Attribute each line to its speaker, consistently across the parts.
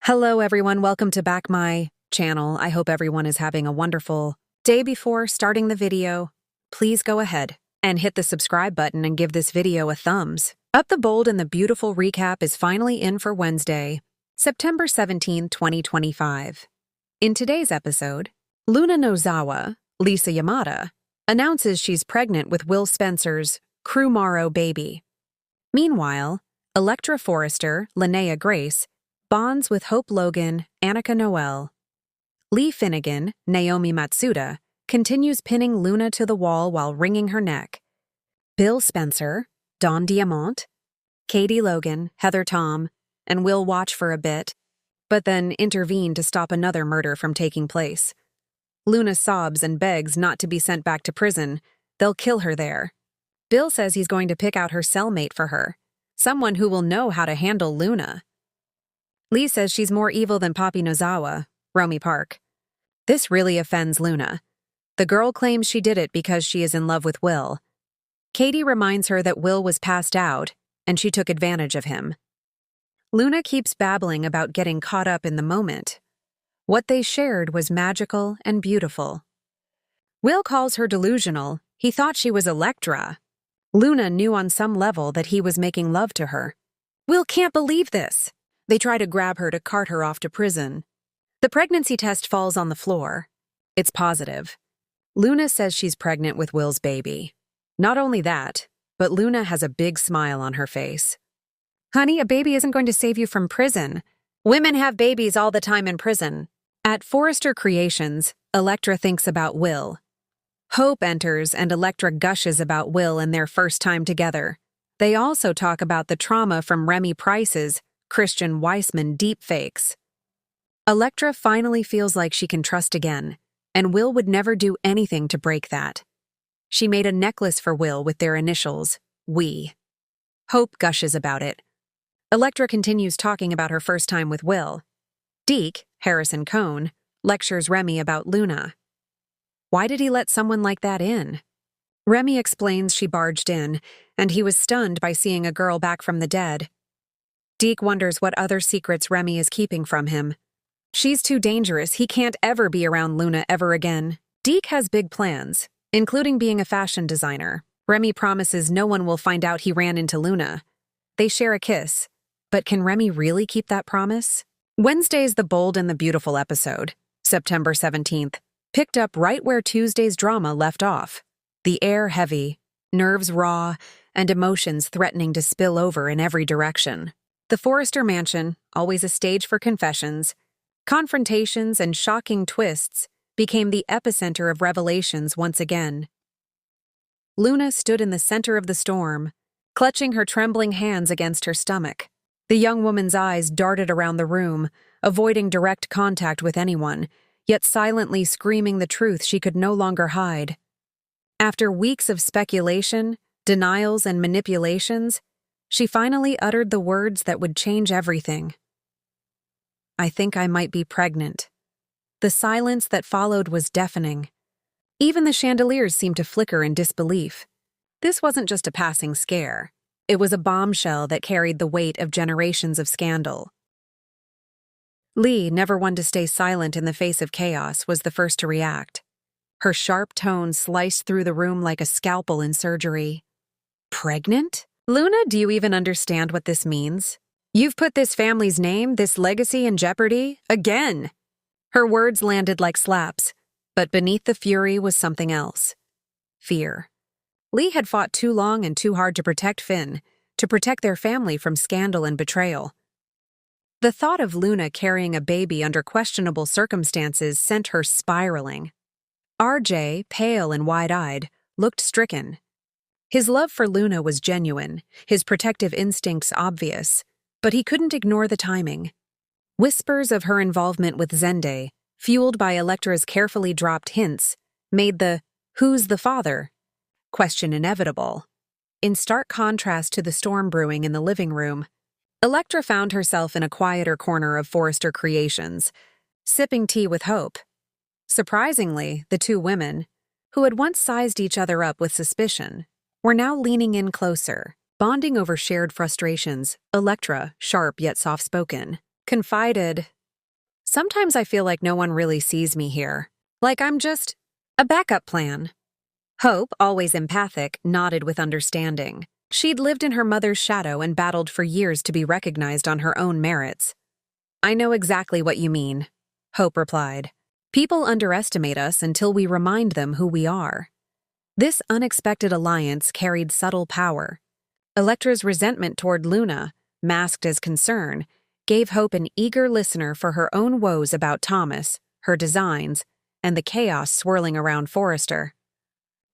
Speaker 1: Hello everyone, welcome to back my channel. I hope everyone is having a wonderful day. Before starting the video, please go ahead and hit the subscribe button and give this video a thumbs up. The bold and the beautiful recap is finally in for Wednesday, September 17, 2025. In today's episode, Luna Nozawa, Lisa Yamada, announces she's pregnant with Will Spencer's Crew Morrow baby. Meanwhile, Electra Forrester, Linnea Grace, bonds with Hope Logan, Annika Noel. Lee Finnegan, Naomi Matsuda, continues pinning Luna to the wall while wringing her neck. Bill Spencer, Dawn Diamont, Katie Logan, Heather Tom, and Will watch for a bit, but then intervene to stop another murder from taking place. Luna sobs and begs not to be sent back to prison. They'll kill her there. Bill says he's going to pick out her cellmate for her, someone who will know how to handle Luna. Lee says she's more evil than Poppy Nozawa, Romy Park. This really offends Luna. The girl claims she did it because she is in love with Will. Katie reminds her that Will was passed out, and she took advantage of him. Luna keeps babbling about getting caught up in the moment. What they shared was magical and beautiful. Will calls her delusional. He thought she was Electra. Luna knew on some level that he was making love to her. Will can't believe this. They try to grab her to cart her off to prison. The pregnancy test falls on the floor. It's positive. Luna says she's pregnant with Will's baby. Not only that, but Luna has a big smile on her face. Honey, a baby isn't going to save you from prison. Women have babies all the time in prison. At Forrester Creations, Electra thinks about Will. Hope enters and Electra gushes about Will and their first time together. They also talk about the trauma from Remy Price's Christian Weissman deepfakes. Electra finally feels like she can trust again, and Will would never do anything to break that. She made a necklace for Will with their initials, We. Hope gushes about it. Electra continues talking about her first time with Will. Deke, Harrison Cohn, lectures Remy about Luna. Why did he let someone like that in? Remy explains she barged in, and he was stunned by seeing a girl back from the dead. Deke wonders what other secrets Remy is keeping from him. She's too dangerous, he can't ever be around Luna ever again. Deke has big plans, including being a fashion designer. Remy promises no one will find out he ran into Luna. They share a kiss, but can Remy really keep that promise? Wednesday's The Bold and the Beautiful episode, September 17th, picked up right where Tuesday's drama left off. The air heavy, nerves raw, and emotions threatening to spill over in every direction. The Forrester mansion, always a stage for confessions, confrontations, and shocking twists, became the epicenter of revelations once again. Luna stood in the center of the storm, clutching her trembling hands against her stomach. The young woman's eyes darted around the room, avoiding direct contact with anyone, yet silently screaming the truth she could no longer hide. After weeks of speculation, denials, and manipulations, she finally uttered the words that would change everything. I think I might be pregnant. The silence that followed was deafening. Even the chandeliers seemed to flicker in disbelief. This wasn't just a passing scare. It was a bombshell that carried the weight of generations of scandal. Lee, never one to stay silent in the face of chaos, was the first to react. Her sharp tone sliced through the room like a scalpel in surgery. Pregnant? Luna, do you even understand what this means? You've put this family's name, this legacy in jeopardy, again. Her words landed like slaps, but beneath the fury was something else. Fear. Lee had fought too long and too hard to protect Finn, to protect their family from scandal and betrayal. The thought of Luna carrying a baby under questionable circumstances sent her spiraling. RJ, pale and wide-eyed, looked stricken. His love for Luna was genuine, his protective instincts obvious, but he couldn't ignore the timing. Whispers of her involvement with Zende, fueled by Electra's carefully dropped hints, made the "who's the father?" question inevitable. In stark contrast to the storm brewing in the living room, Electra found herself in a quieter corner of Forrester Creations, sipping tea with Hope. Surprisingly, the two women, who had once sized each other up with suspicion, were now leaning in closer, bonding over shared frustrations. Electra, sharp yet soft-spoken, confided, Sometimes I feel like no one really sees me here. Like I'm just a backup plan. Hope, always empathic, nodded with understanding. She'd lived in her mother's shadow and battled for years to be recognized on her own merits. I know exactly what you mean, Hope replied. People underestimate us until we remind them who we are. This unexpected alliance carried subtle power. Electra's resentment toward Luna, masked as concern, gave Hope an eager listener for her own woes about Thomas, her designs, and the chaos swirling around Forrester.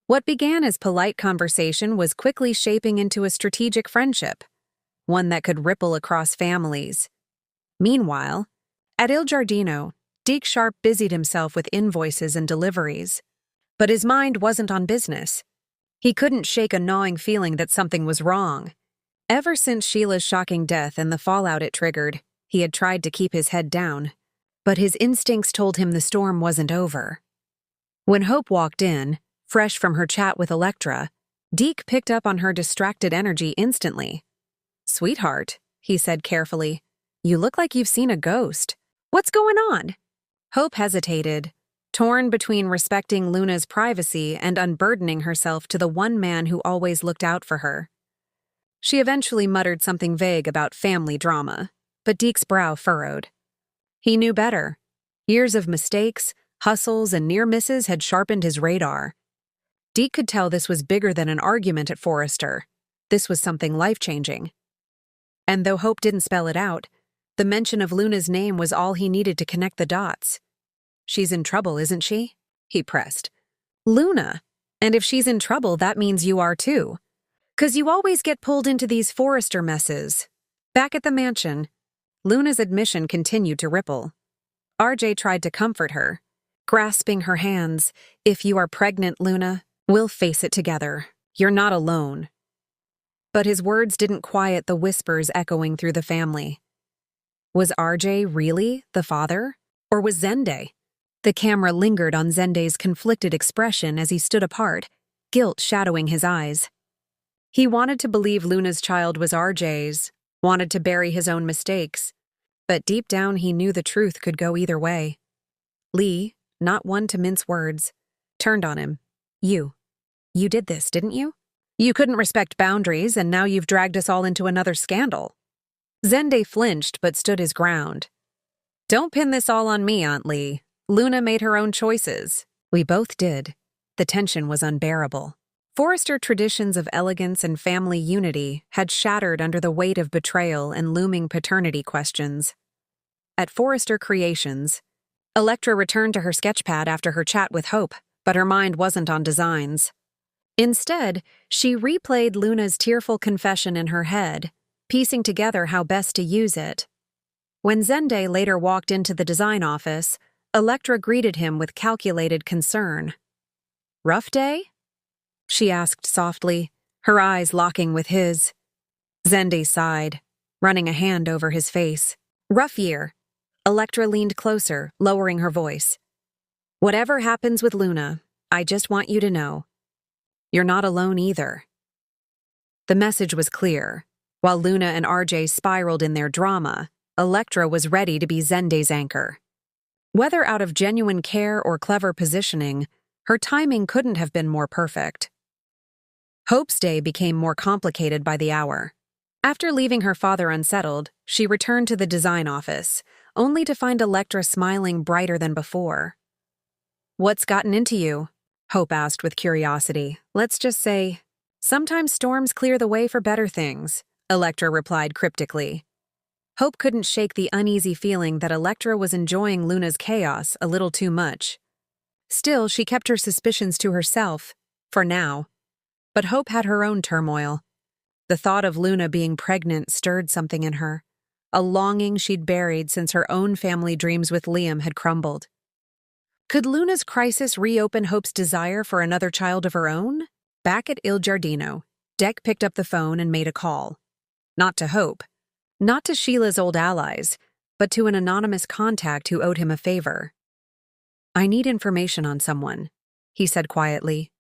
Speaker 1: What began as polite conversation was quickly shaping into a strategic friendship, one that could ripple across families. Meanwhile, at Il Giardino, Deke Sharp busied himself with invoices and deliveries. But his mind wasn't on business. He couldn't shake a gnawing feeling that something was wrong. Ever since Sheila's shocking death and the fallout it triggered, he had tried to keep his head down. But his instincts told him the storm wasn't over. When Hope walked in, fresh from her chat with Electra, Deke picked up on her distracted energy instantly. "Sweetheart," he said carefully, "you look like you've seen a ghost. What's going on?" Hope hesitated, torn between respecting Luna's privacy and unburdening herself to the one man who always looked out for her. She eventually muttered something vague about family drama, but Deke's brow furrowed. He knew better. Years of mistakes, hustles, and near misses had sharpened his radar. Deke could tell this was bigger than an argument at Forrester. This was something life-changing. And though Hope didn't spell it out, the mention of Luna's name was all he needed to connect the dots. "She's in trouble, isn't she?" he pressed. "Luna. And if she's in trouble, that means you are too. 'Cause you always get pulled into these Forrester messes." Back at the mansion, Luna's admission continued to ripple. RJ tried to comfort her, grasping her hands. "If you are pregnant, Luna, we'll face it together. You're not alone." But his words didn't quiet the whispers echoing through the family. Was RJ really the father? Or was Zende? The camera lingered on Zende's conflicted expression as he stood apart, guilt shadowing his eyes. He wanted to believe Luna's child was RJ's, wanted to bury his own mistakes, but deep down he knew the truth could go either way. Lee, not one to mince words, turned on him. You did this, didn't you? You couldn't respect boundaries, and now you've dragged us all into another scandal." Zende flinched but stood his ground. "Don't pin this all on me, Aunt Lee. Luna made her own choices." "We both did." The tension was unbearable. Forrester traditions of elegance and family unity had shattered under the weight of betrayal and looming paternity questions. At Forrester Creations, Electra returned to her sketchpad after her chat with Hope, but her mind wasn't on designs. Instead, she replayed Luna's tearful confession in her head, piecing together how best to use it. When Zende later walked into the design office, Electra greeted him with calculated concern. "Rough day?" she asked softly, her eyes locking with his. Zende sighed, running a hand over his face. "Rough year." Electra leaned closer, lowering her voice. "Whatever happens with Luna, I just want you to know, you're not alone either." The message was clear. While Luna and RJ spiraled in their drama, Electra was ready to be Zende's anchor. Whether out of genuine care or clever positioning, her timing couldn't have been more perfect. Hope's day became more complicated by the hour. After leaving her father unsettled, she returned to the design office, only to find Electra smiling brighter than before. "What's gotten into you?" Hope asked with curiosity. "Let's just say, sometimes storms clear the way for better things," Electra replied cryptically. Hope couldn't shake the uneasy feeling that Electra was enjoying Luna's chaos a little too much. Still, she kept her suspicions to herself, for now. But Hope had her own turmoil. The thought of Luna being pregnant stirred something in her, a longing she'd buried since her own family dreams with Liam had crumbled. Could Luna's crisis reopen Hope's desire for another child of her own? Back at Il Giardino, Deke picked up the phone and made a call. Not to Hope. Not to Sheila's old allies, but to an anonymous contact who owed him a favor. "I need information on someone," he said quietly,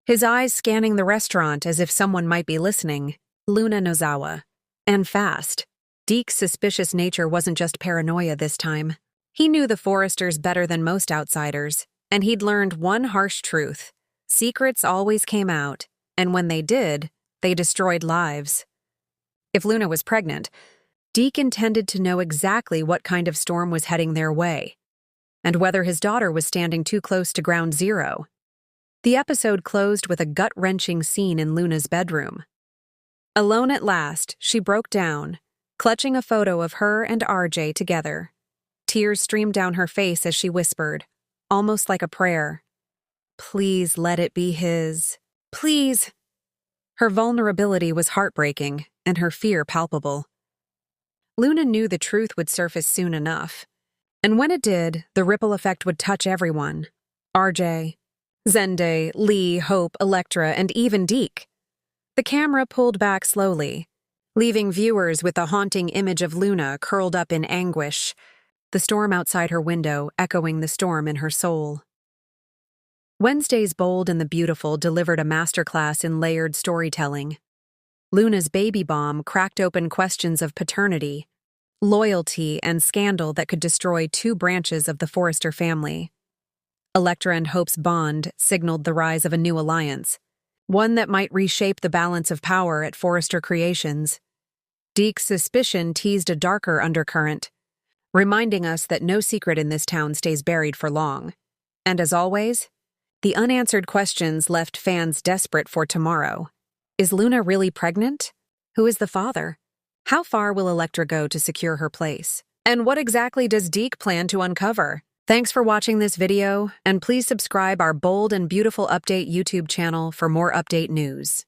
Speaker 1: his eyes scanning the restaurant as if someone might be listening. "Luna Nozawa. And fast." Deke's suspicious nature wasn't just paranoia this time. He knew the Foresters better than most outsiders, and he'd learned one harsh truth. Secrets always came out, and when they did, they destroyed lives. If Luna was pregnant, Deke intended to know exactly what kind of storm was heading their way, and whether his daughter was standing too close to ground zero. The episode closed with a gut-wrenching scene in Luna's bedroom. Alone at last, she broke down, clutching a photo of her and RJ together. Tears streamed down her face as she whispered, almost like a prayer, "Please let it be his. Please." Her vulnerability was heartbreaking, and her fear palpable. Luna knew the truth would surface soon enough. And when it did, the ripple effect would touch everyone. RJ, Zende, Lee, Hope, Electra, and even Deke. The camera pulled back slowly, leaving viewers with the haunting image of Luna curled up in anguish, the storm outside her window echoing the storm in her soul. Wednesday's Bold and the Beautiful delivered a masterclass in layered storytelling. Luna's baby bomb cracked open questions of paternity, loyalty, and scandal that could destroy two branches of the Forrester family. Electra and Hope's bond signaled the rise of a new alliance, one that might reshape the balance of power at Forrester Creations. Deke's suspicion teased a darker undercurrent, reminding us that no secret in this town stays buried for long. And as always, the unanswered questions left fans desperate for tomorrow. Is Luna really pregnant? Who is the father? How far will Electra go to secure her place? And what exactly does Deke plan to uncover? Thanks for watching this video, and please subscribe our Bold and Beautiful Update YouTube channel for more update news.